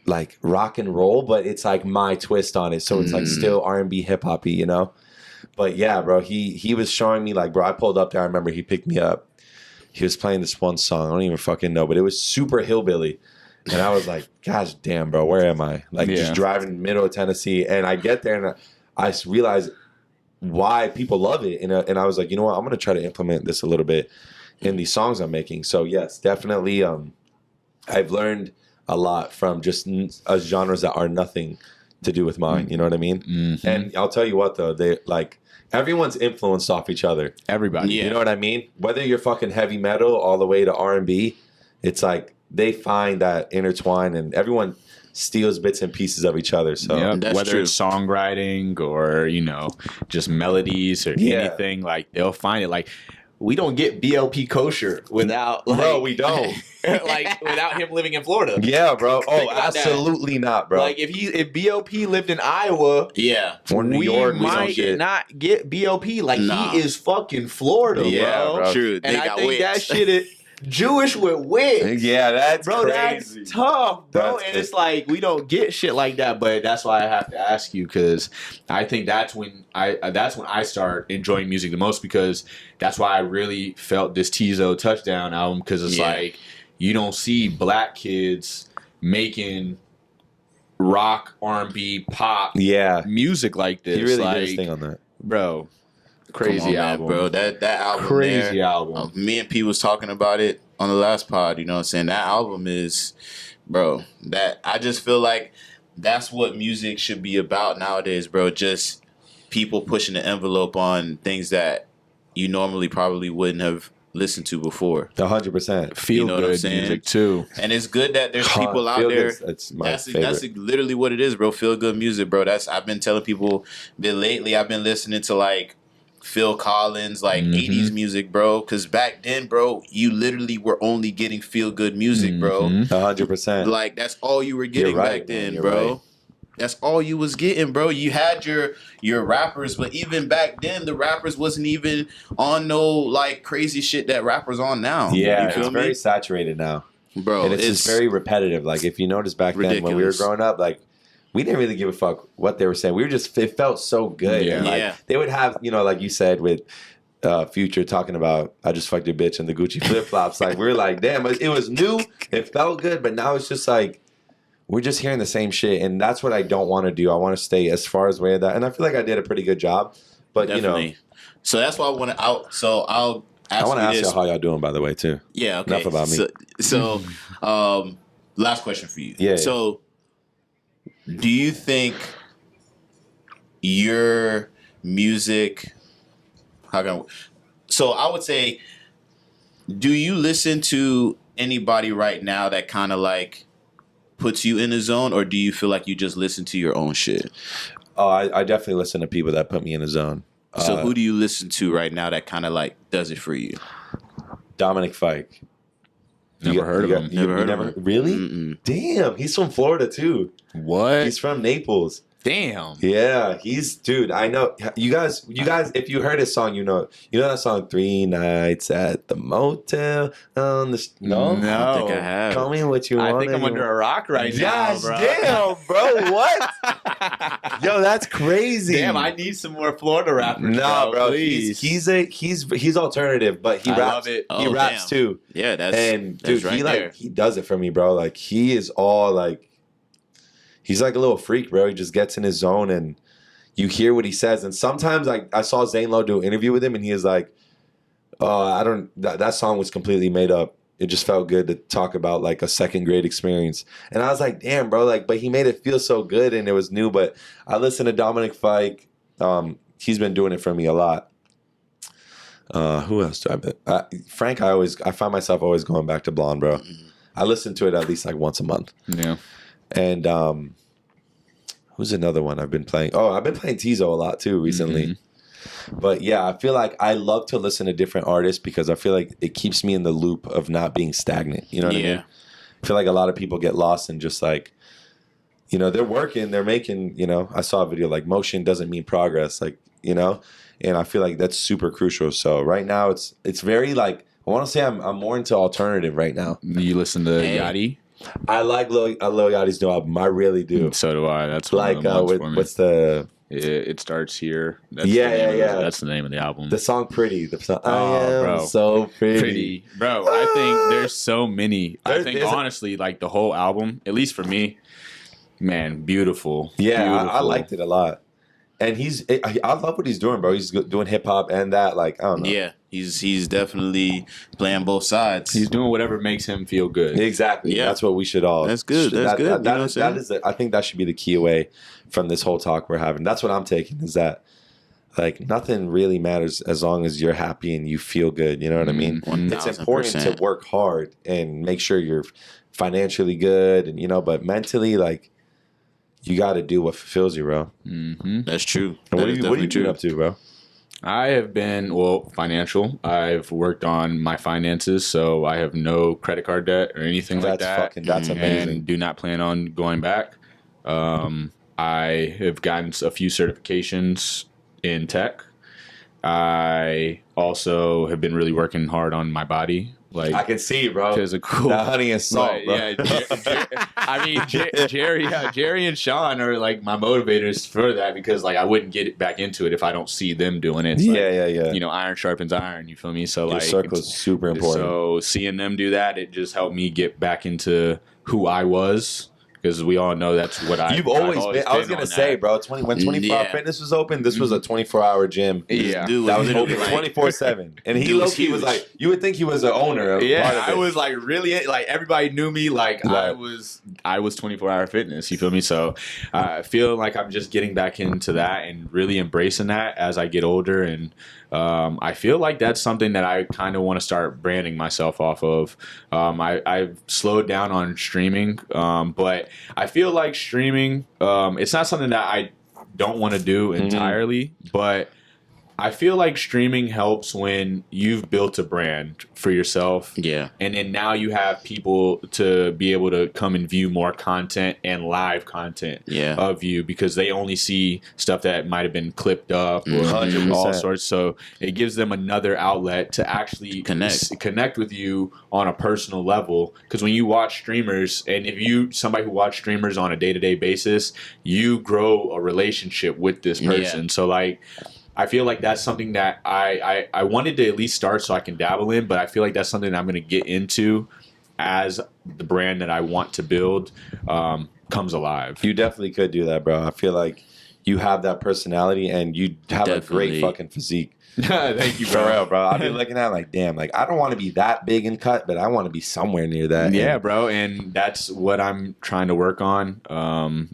Speaker 3: like rock and roll, but it's like my twist on it. So it's like still R&B, hip hoppy, you know. But yeah, bro, he was showing me, like, bro, I pulled up there. I remember he picked me up. He was playing this one song. I don't even fucking know, but it was super hillbilly. And I was like, gosh damn, bro, where am I? Like, just driving middle of Tennessee. And I get there and I realize why people love it. And I was like, you know what? I'm going to try to implement this a little bit in these songs I'm making. So, yes, definitely. I've learned a lot from just genres that are nothing to do with mine. You know what I mean? Mm-hmm. And I'll tell you what, though. They like, everyone's influenced off each other.
Speaker 1: Everybody.
Speaker 3: You know what I mean? Whether you're fucking heavy metal all the way to R&B, it's like they find that intertwine, and everyone steals bits and pieces of each other. So
Speaker 1: whether it's songwriting or, you know, just melodies or anything, like, they'll find it. Like, we don't get BLP kosher without, like,
Speaker 3: bro, we don't.
Speaker 1: Like, without him living in Florida.
Speaker 3: Yeah, bro. Oh, absolutely not, bro.
Speaker 1: Like, if BLP lived in Iowa,
Speaker 3: or New York,
Speaker 1: we might not get BLP. Like, he is fucking Florida, bro.
Speaker 2: True.
Speaker 1: And I think that shit is Jewish with wigs.
Speaker 3: Yeah, that's
Speaker 1: bro,
Speaker 3: crazy.
Speaker 1: That's tough, bro. And it's like, we don't get shit like that. But that's why I have to ask you, because I think that's when I start enjoying music the most, because that's why I really felt this Tizo Touchdown album, because it's like, you don't see black kids making rock, R&B, pop music like this.
Speaker 3: He really
Speaker 1: like,
Speaker 3: did his thing on that,
Speaker 1: bro. Crazy album,
Speaker 2: man, bro. That album,
Speaker 1: crazy album.
Speaker 2: Me and P was talking about it on the last pod. You know what I'm saying? That album is, bro. That I just feel like that's what music should be about nowadays, bro. Just people pushing the envelope on things that you normally probably wouldn't have listened to before.
Speaker 3: 100%.
Speaker 1: Feel good music too,
Speaker 2: and it's good that there's people out there. That's my favorite. That's literally what it is, bro. Feel good music, bro. I've been telling people that lately. I've been listening to, like, Phil Collins, like 80s music, bro. Because back then, bro, you literally were only getting feel good music, bro.
Speaker 3: 100%.
Speaker 2: Like, that's all you were getting back then, bro. Right. That's all you was getting, bro. You had your rappers, but even back then, the rappers wasn't even on no, like, crazy shit that rappers on now.
Speaker 3: Yeah, it's very saturated now,
Speaker 2: bro.
Speaker 3: And it's just very repetitive. Like, if you notice back then when we were growing up, like, we didn't really give a fuck what they were saying. We were just, it felt so good.
Speaker 1: Yeah.
Speaker 3: And, like, they would have, you know, like you said, with Future talking about, I just fucked your bitch and the Gucci flip flops. Like, we were like, damn, it was new. It felt good. But now it's just like, we're just hearing the same shit. And that's what I don't want to do. I want to stay as far as away as that. And I feel like I did a pretty good job. But,
Speaker 2: definitely. You know. So that's why I want to out. So I want to ask
Speaker 3: y'all how y'all doing, by the way, too.
Speaker 2: Yeah, okay.
Speaker 3: Enough about me.
Speaker 2: So last question for you.
Speaker 3: Yeah.
Speaker 2: So, do you think your music? So I would say, do you listen to anybody right now that kind of like puts you in the zone, or do you feel like you just listen to your own shit?
Speaker 3: Oh, I definitely listen to people that put me in the zone.
Speaker 2: So who do you listen to right now that kind of like does it for you?
Speaker 3: Dominic Fike.
Speaker 1: Never heard of him.
Speaker 2: Never heard of him.
Speaker 3: Really?
Speaker 2: Mm-mm.
Speaker 3: Damn, he's from Florida too.
Speaker 1: What?
Speaker 3: He's from Naples.
Speaker 1: Damn.
Speaker 3: Yeah, dude. I know you guys. If you heard his song, you know that song, 3 Nights at the Motel on the. No,
Speaker 2: I don't think I have.
Speaker 3: Call me what you want.
Speaker 1: I think I'm under a rock right now, bro.
Speaker 3: Damn, bro. What? Yo, that's crazy.
Speaker 1: Damn, I need some more Florida rappers.
Speaker 3: Nah, bro.
Speaker 1: Please.
Speaker 3: He's alternative, but he
Speaker 1: I
Speaker 3: raps.
Speaker 1: love it.
Speaker 3: He raps too.
Speaker 2: Yeah, that's
Speaker 3: dude,
Speaker 2: right there.
Speaker 3: he does it for me, bro. Like he is all like. He's like a little freak, bro. He just gets in his zone and you hear what he says. And sometimes I saw Zane Lowe do an interview with him and he is like, that song was completely made up. It just felt good to talk about like a second grade experience. And I was like, damn, bro, like, but he made it feel so good and it was new. But I listened to Dominic Fike. He's been doing it for me a lot. Who else do I been? Frank, I find myself always going back to Blonde, bro. I listen to it at least like once a month.
Speaker 1: Yeah.
Speaker 3: And who's another one I've been playing? Oh, I've been playing Tizo a lot too recently. Mm-hmm. But yeah, I feel like I love to listen to different artists because I feel like it keeps me in the loop of not being stagnant. You know what I mean? I feel like a lot of people get lost in just like, you know, they're working, they're making, you know, I saw a video like motion doesn't mean progress, like, you know, and I feel like that's super crucial. So right now it's very like, I want to say I'm more into alternative right now.
Speaker 1: You listen to Yachty?
Speaker 3: I like Lil Yachty's new album. I really do.
Speaker 1: So do I. That's
Speaker 3: like
Speaker 1: one of the ones for me.
Speaker 3: What's the?
Speaker 1: It starts here. That's That's the name of the album.
Speaker 3: The song "Pretty." The song,
Speaker 1: bro,
Speaker 3: so pretty.
Speaker 1: Bro. I think there's so many. I think honestly, like the whole album, at least for me, man, beautiful.
Speaker 3: Yeah,
Speaker 1: beautiful.
Speaker 3: I liked it a lot. And I love what he's doing, bro. He's doing hip hop and that, like, I don't know.
Speaker 2: Yeah, he's definitely playing both sides.
Speaker 1: He's doing whatever makes him feel good.
Speaker 3: Exactly. Yeah, that's what we should all.
Speaker 2: That's good. That's good.
Speaker 3: I think that should be the key away from this whole talk we're having. That's what I'm taking. Is that like nothing really matters as long as you're happy and you feel good. You know what I mean?
Speaker 2: 1000%.
Speaker 3: It's important to work hard and make sure you're financially good, and but mentally, like. You got to do what fulfills you, bro.
Speaker 2: Mm-hmm. That's true.
Speaker 3: And what are you been up to, bro?
Speaker 1: I have been, financial. I've worked on my finances, so I have no credit card debt or anything like that.
Speaker 3: That's amazing.
Speaker 1: And do not plan on going back. I have gotten a few certifications in tech. I also have been really working hard on my body. Like
Speaker 3: I can see, bro.
Speaker 1: Physical.
Speaker 3: The honey and salt, bro.
Speaker 1: Yeah, Jerry and Sean are like my motivators for that because like I wouldn't get back into it if I don't see them doing it. It's
Speaker 3: yeah.
Speaker 1: You know, iron sharpens iron. You feel me? So
Speaker 3: your
Speaker 1: like,
Speaker 3: circle is super important.
Speaker 1: So seeing them do that, it just helped me get back into who I was. Because we all know that's what
Speaker 3: You've always been. I was gonna say, bro. When 24-hour Fitness was open, this was a 24-hour gym.
Speaker 1: Yeah,
Speaker 3: dude, that was open 24/7. And he low-key was like, you would think he was the owner.
Speaker 1: I was like really like everybody knew me. Like I was 24-hour Fitness. You feel me? So I feel like I'm just getting back into that and really embracing that as I get older. And I feel like that's something that I kind of want to start branding myself off of. I've slowed down on streaming, but I feel like streaming, it's not something that I don't want to do entirely, but I feel like streaming helps when you've built a brand for yourself.
Speaker 2: Yeah.
Speaker 1: And then now you have people to be able to come and view more content and live content of you because they only see stuff that might have been clipped up or all sorts. So it gives them another outlet to actually connect with you on a personal level. Because when you watch streamers, and if you somebody who watch streamers on a day-to-day basis, you grow a relationship with this person. So like I feel like that's something that I wanted to at least start so I can dabble in, but I feel like that's something that I'm going to get into as the brand that I want to build comes alive.
Speaker 3: You definitely could do that, bro. I feel like you have that personality and you have a great fucking physique.
Speaker 1: Thank you, bro.
Speaker 3: For real, bro. I've been looking at it like, damn, like I don't want to be that big and cut, but I want to be somewhere near that.
Speaker 1: Yeah, bro. And that's what I'm trying to work on.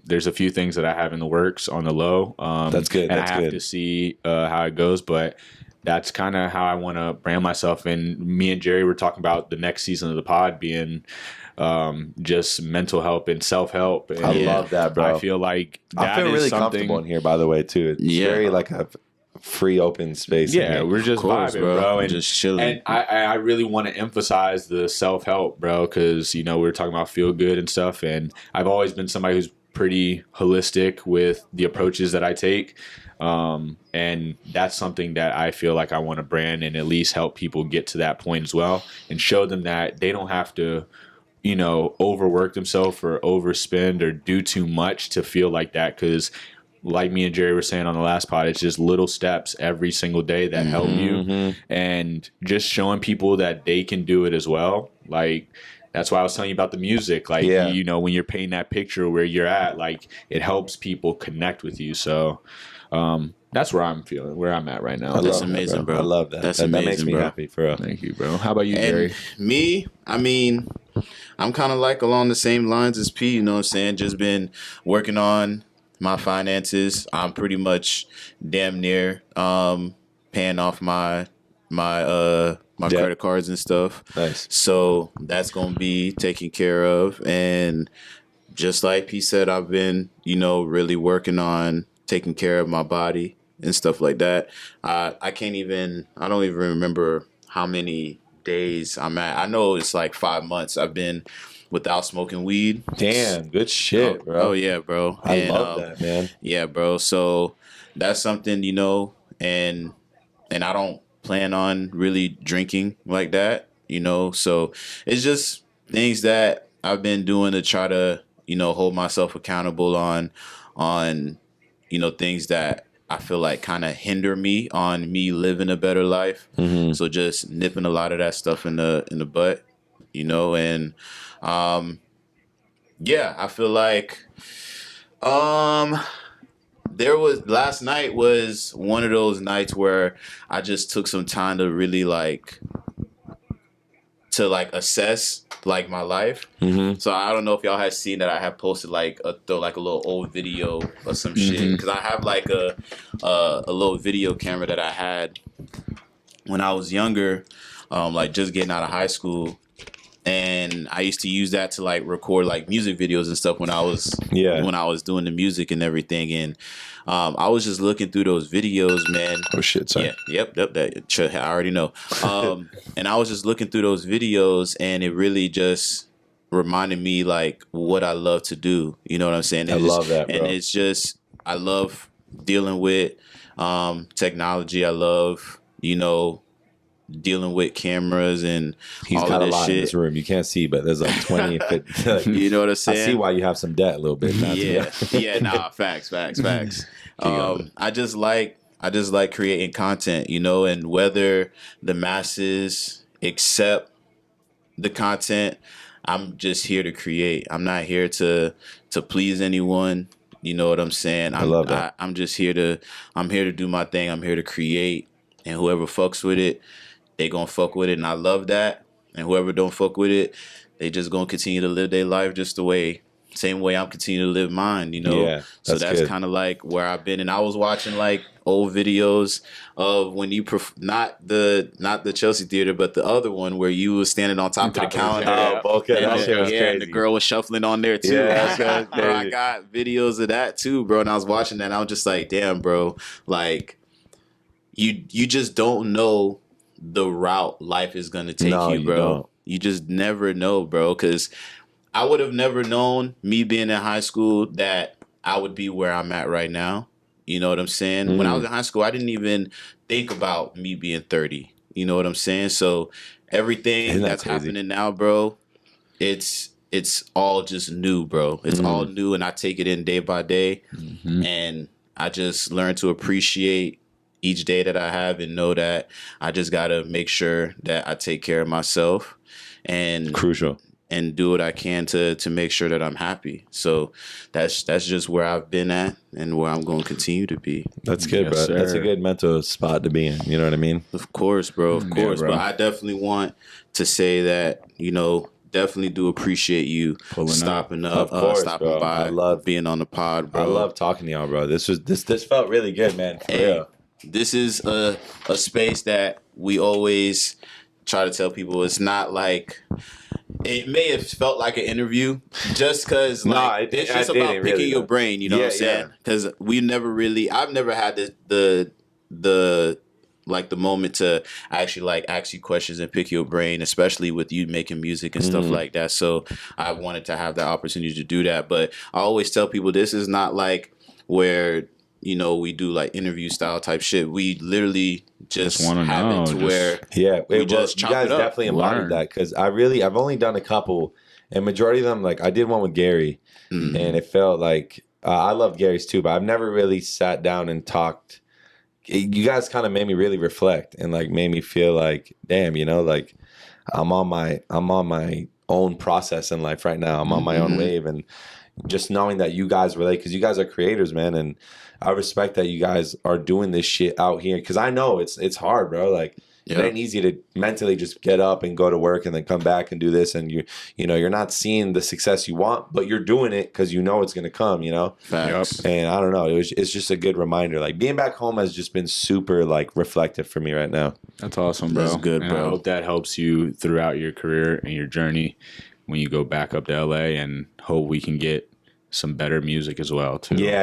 Speaker 1: There's a few things that I have in the works on the low.
Speaker 3: That's good.
Speaker 1: And I have to see how it goes, but that's kind of how I want to brand myself. And me and Jerry were talking about the next season of the pod being just mental help and self-help. And
Speaker 3: I love that, bro.
Speaker 1: I feel like
Speaker 3: I feel really comfortable in here, by the way, too. It's very like free open space.
Speaker 1: Yeah, we're just vibing, bro, and
Speaker 2: just chilling.
Speaker 1: And I really want to emphasize the self-help, bro, because we were talking about feel good and stuff, and I've always been somebody who's pretty holistic with the approaches that I take, and that's something that I feel like I want to brand and at least help people get to that point as well, and show them that they don't have to overwork themselves or overspend or do too much to feel like that, because like me and Jerry were saying on the last pod, it's just little steps every single day that help you, and just showing people that they can do it as well. Like, that's why I was telling you about the music. Like, when you're painting that picture where you're at, like, it helps people connect with you. So that's where I'm at right now.
Speaker 2: That's amazing, bro.
Speaker 3: I love that.
Speaker 2: That makes me
Speaker 3: happy, for real.
Speaker 1: Thank you, bro. How about you, Jerry?
Speaker 2: Me, I'm kind of like along the same lines as P, you know what I'm saying? Just been working on my finances. I'm pretty much damn near paying off my credit cards and stuff.
Speaker 3: Nice.
Speaker 2: So that's gonna be taken care of. And just like P said, I've been, really working on taking care of my body and stuff like that. I don't even remember how many days I'm at. I know it's like 5 months I've been without smoking weed.
Speaker 3: Damn, good shit, bro.
Speaker 2: Oh yeah, bro.
Speaker 3: I love that, man.
Speaker 2: Yeah, bro. So that's something, and I don't plan on really drinking like that, So it's just things that I've been doing to try to, hold myself accountable on, things that I feel like kind of hinder me on me living a better life. So just nipping a lot of that stuff in the butt, and yeah, I feel like last night was one of those nights where I just took some time to really assess my life. So I don't know if y'all have seen that I have posted a little old video or some shit, because I have a little video camera that I had when I was younger, just getting out of high school. And I used to use that to record music videos and stuff when I was doing the music and everything. And I was just looking through those videos, man.
Speaker 3: Oh shit, sorry.
Speaker 2: Yeah, yep, that I already know. And I was just looking through those videos, and it really just reminded me what I love to do. You know what I'm saying?
Speaker 3: I love that, bro.
Speaker 2: And it's just, I love dealing with technology. I love, dealing with cameras and
Speaker 3: he's
Speaker 2: all
Speaker 3: got
Speaker 2: of
Speaker 3: a
Speaker 2: this
Speaker 3: lot
Speaker 2: shit
Speaker 3: in this room. You can't see, but there's 20 50.
Speaker 2: You know what I'm saying?
Speaker 3: I see why you have some debt a little bit.
Speaker 2: Facts. I just like creating content, and whether the masses accept the content, I'm just here to create. I'm not here to please anyone. You know what I'm saying?
Speaker 3: I love that.
Speaker 2: I'm here to do my thing. I'm here to create, and whoever fucks with it, they gonna fuck with it, and I love that. And whoever don't fuck with it, they just gonna continue to live their life just same way I'm continuing to live mine,
Speaker 3: Yeah,
Speaker 2: so that's kind of where I've been. And I was watching old videos of when you not the Chelsea Theater, but the other one where you was standing on top of the counter.
Speaker 3: Oh, okay, that shit was crazy.
Speaker 2: And the girl was shuffling on there too.
Speaker 3: Yeah, that's
Speaker 2: bro, I got videos of that too, bro. And I was watching that, and I was just like, damn, bro, you just don't know the route life is gonna take you, bro.
Speaker 3: Don't.
Speaker 2: You just never know, bro, because I would have never known, me being in high school, that I would be where I'm at right now. You know what I'm saying? When I was in high school, I didn't even think about me being 30. You know what I'm saying? So everything that's happening now, bro, it's all just new, bro. It's all new, and I take it in day by day. And I just learn to appreciate each day that I have, and know that I just got to make sure that I take care of myself, and
Speaker 3: crucial,
Speaker 2: and do what I can to make sure that I'm happy. So that's just where I've been at, and where I'm going to continue to be.
Speaker 3: That's good,
Speaker 1: yes,
Speaker 3: bro.
Speaker 1: Sir.
Speaker 3: That's a good mental spot to be in. You know what I mean?
Speaker 2: Of course, bro. Of course.
Speaker 1: Bro.
Speaker 2: But I definitely want to say that, definitely do appreciate you stopping up,
Speaker 3: of course,
Speaker 2: stopping
Speaker 3: bro.
Speaker 2: by.
Speaker 3: I love
Speaker 2: being on the pod, bro.
Speaker 3: I love talking to y'all, bro. This felt really good, man. For real.
Speaker 2: This is a space that we always try to tell people, it's not it may have felt like an interview, just because it's just about picking your brain, you know what I'm saying? Because I've never had the the moment to actually like ask you questions and pick your brain, especially with you making music and stuff like that. So I wanted to have the opportunity to do that. But I always tell people this is not like where, you know, we do like interview style type shit. We literally just
Speaker 1: want to
Speaker 2: have
Speaker 1: know,
Speaker 2: it to where
Speaker 3: we
Speaker 2: just chop
Speaker 3: you guys
Speaker 2: it up.
Speaker 3: definitely embodied
Speaker 1: Learn.
Speaker 3: that, because I've only done a couple, and majority of them, like I did one with Gary, and it felt like I love Gary's too, but I've never really sat down and talked. You guys kind of made me really reflect and like made me feel like, damn, you know, like I'm on my own process in life right now. I'm on my own wave, and just knowing that you guys relate, because you guys are creators, man, and I respect that you guys are doing this shit out here, because I know it's hard, bro. Like it ain't easy to mentally just get up and go to work and then come back and do this, and you're not seeing the success you want, but you're doing it because you know it's gonna come, you know.
Speaker 2: Facts.
Speaker 3: And I don't know, it's just a good reminder. Like being back home has just been super like reflective for me right now.
Speaker 1: That's awesome, bro.
Speaker 2: That's good,
Speaker 1: and
Speaker 2: bro.
Speaker 1: I hope that helps you throughout your career and your journey when you go back up to LA, and hope we can get some better music as well too.
Speaker 3: Yeah.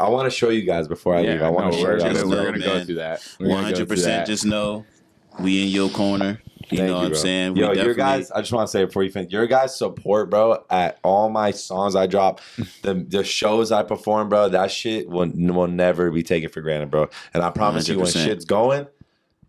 Speaker 3: I want to show you guys before I leave. I want to show you guys.
Speaker 1: We're gonna go through that.
Speaker 2: 100%. Just know we in your corner. You know what I'm saying?
Speaker 3: Yo, your guys, I just want to say before you finish, your guys' support, bro, at all my songs I drop, the shows I perform, bro, that shit will never be taken for granted, bro. And I promise
Speaker 2: 100%.
Speaker 3: you, when shit's going,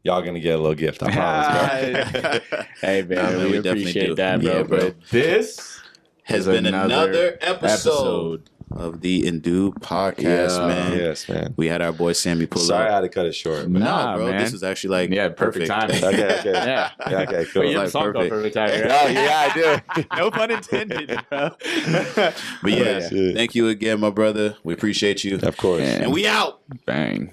Speaker 3: y'all gonna get a little gift. I promise, bro.
Speaker 1: Hey, man, we appreciate that, bro.
Speaker 2: Yeah, bro.
Speaker 1: But this
Speaker 2: has been another episode of the Indub podcast, man.
Speaker 3: Yes, man.
Speaker 2: We had our boy Sammy pull
Speaker 3: Sorry
Speaker 2: up.
Speaker 3: I had to cut it short.
Speaker 2: Nah, bro,
Speaker 1: man.
Speaker 2: this was actually like
Speaker 1: perfect timing.
Speaker 3: Okay.
Speaker 1: Yeah.
Speaker 3: Okay, cool.
Speaker 1: But you have a
Speaker 2: Like,
Speaker 1: song called
Speaker 2: perfect.
Speaker 1: Perfect Timing, right?
Speaker 3: Oh, yeah, I do.
Speaker 1: No pun intended, bro.
Speaker 2: But yeah,
Speaker 3: shit.
Speaker 2: thank you again, my brother. We appreciate you.
Speaker 3: Of course.
Speaker 2: And we out.
Speaker 1: Bang.